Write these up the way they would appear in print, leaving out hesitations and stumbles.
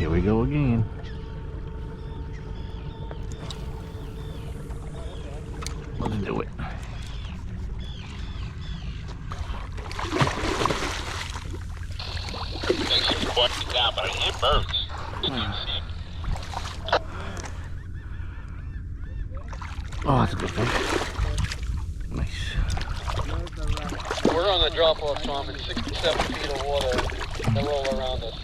Here we go again. Let's do it. Things are quite down, but I hit birds. Oh, that's a good fish. Nice. We're on the drop-off, Tom, in 67 feet of water. They're all around us.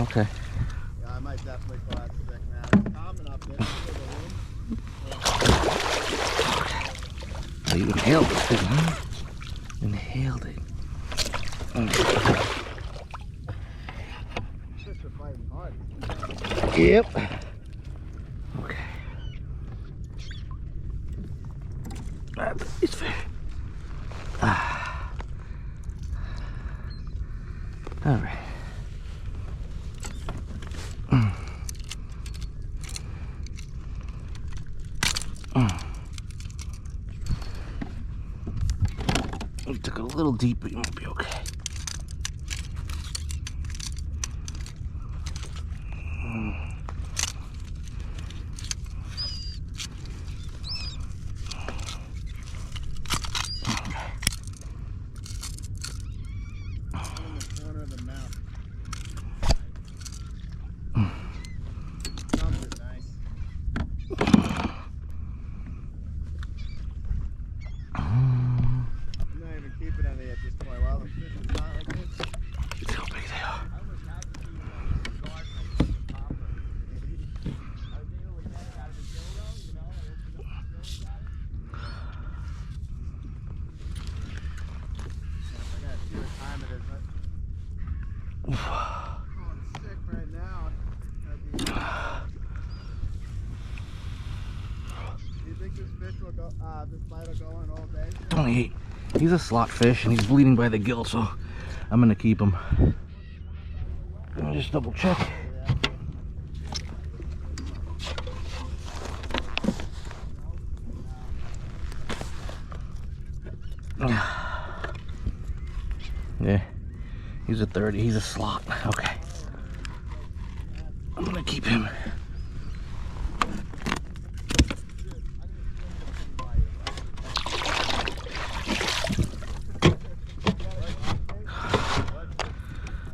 Okay. Yeah, I might definitely call that stick now. It's common up there. Oh, you inhaled this thing, huh? Inhaled it. Fish are fighting hard. Yep. Okay. That's his fish. All right. We took a little deep, but you might be okay. In the corner of the mouth. Thumbs are nice. I'm not even keeping any at this point. While the fish is not like this. Look how big they are. I was happy to see one guard from the popper. I was able to get it out of the gill though, you know. I opened up the gill and got it. I gotta see what time it is. Oh, I'm sick right now. Do you think this fish will go, this bite will go on all day? Only he's a slot fish and he's bleeding by the gill, so I'm gonna keep him. Let me just double check. Yeah, he's a 30. He's a slot. Okay, I'm gonna keep him.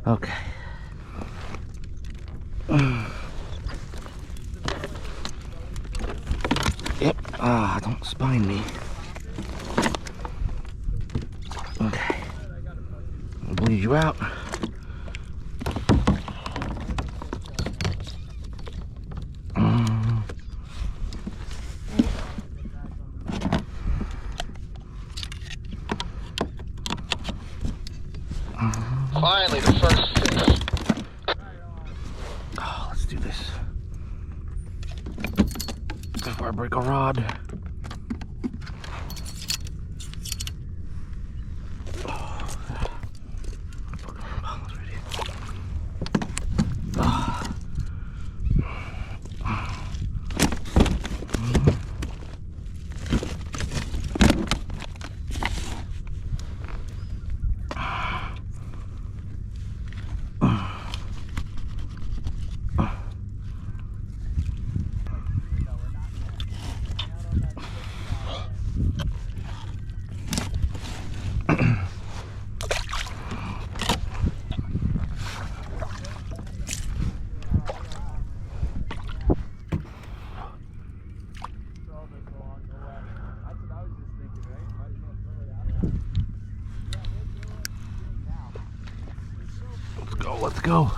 Okay. Yep. Don't spine me. Okay. I'll bleed you out. Finally, the first fish. Oh, let's do this before I break a rod. Let's go.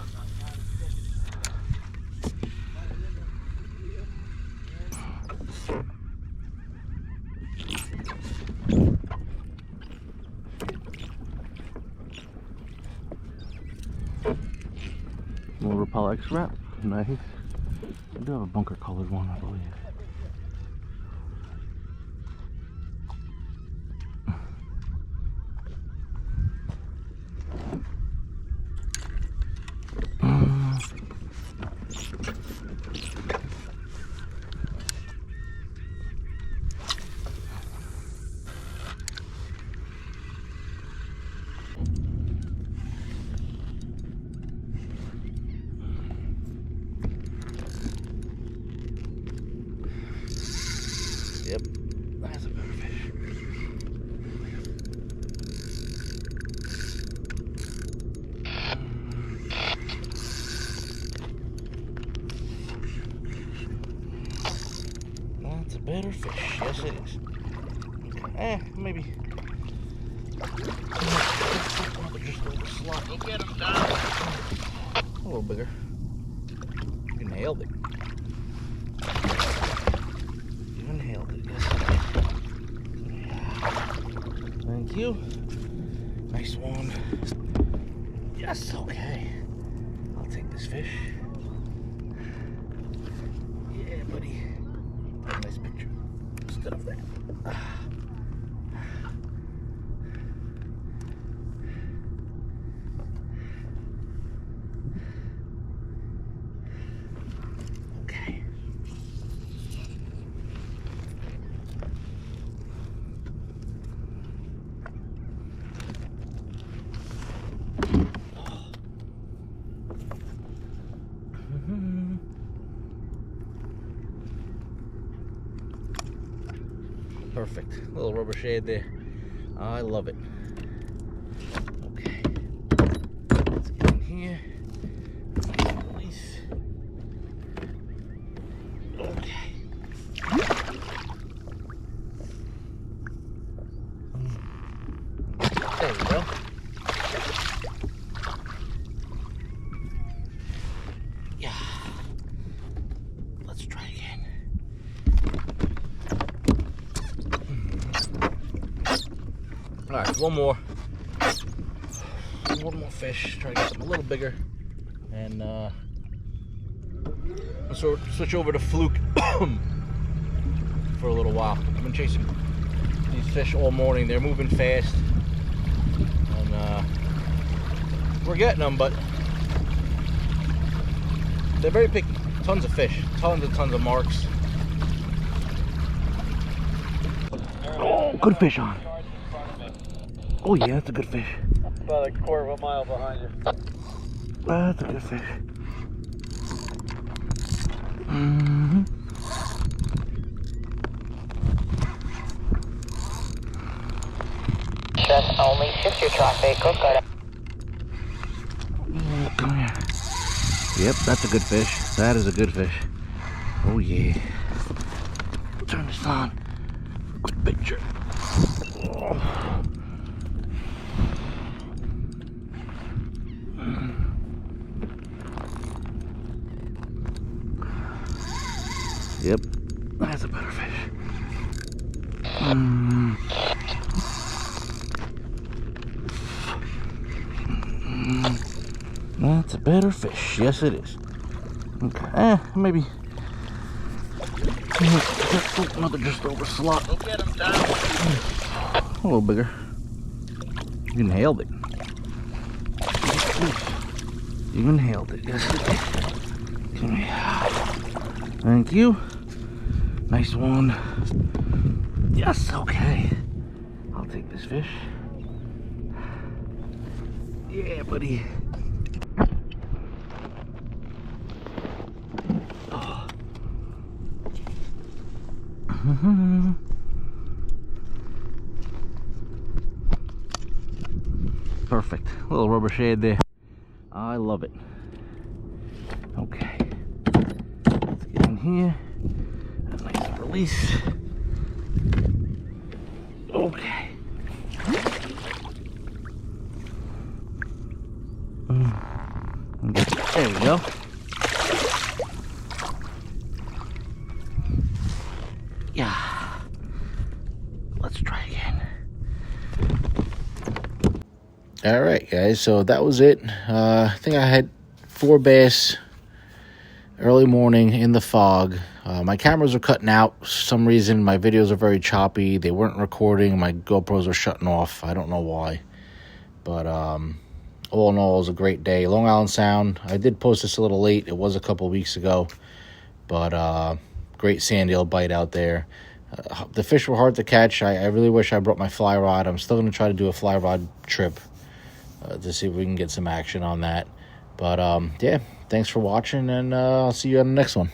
More Repel X wrap. Nice. I do have a bunker colored one, I believe. Yep, that's a better fish. That's a better fish. Yes, it is. Okay. Maybe. Just a little slot. Go get him, Tom. A little bigger. You nailed it. You nailed it. Yes, it did. Thank you. Nice one. Yes, okay. I'll take this fish. Yeah, buddy. Nice picture. Instead of that. Okay. Perfect. Little rubber shade there. I love it. Okay. Let's get in here. Release. Okay. There we go. Yeah. Let's try again. All right, one more fish. Try to get some a little bigger, and so switch over to fluke for a little while. I've been chasing these fish all morning. They're moving fast, and we're getting them, but they're very picky. Tons of fish, tons of marks. Oh, good fish on. Oh yeah, that's a good fish. About a quarter of a mile behind you. That's a good fish. Mm-hmm. Just only shift your traffic. Go got it. Come here. Yep, that's a good fish. That is a good fish. Oh yeah. Turn this on. Good picture. Oh. Yep, that's a better fish. That's a better fish. Yes, it is. Okay, maybe. Another just over slot. Go get him, Tom. A little bigger. You nailed it. You nailed it. Yes, it did. Come here. Thank you. Nice one. Yes, okay. I'll take this fish. Yeah, buddy. Oh. Perfect. Little rubber shade there. I love it. Okay. Let's get in here. A nice release. Okay. There we go. Yeah. Let's try again. All right, guys. So that was it. I think I had 4 bass early morning in the fog. My cameras are cutting out for some reason. My videos are very choppy. They weren't recording. My GoPros are shutting off. I don't know why. But all in all, it was a great day. Long Island Sound. I did post this a little late. It was a couple weeks ago. But great sand eel bite out there. The fish were hard to catch. I really wish I brought my fly rod. I'm still going to try to do a fly rod trip to see if we can get some action on that. But yeah, thanks for watching, and I'll see you on the next one.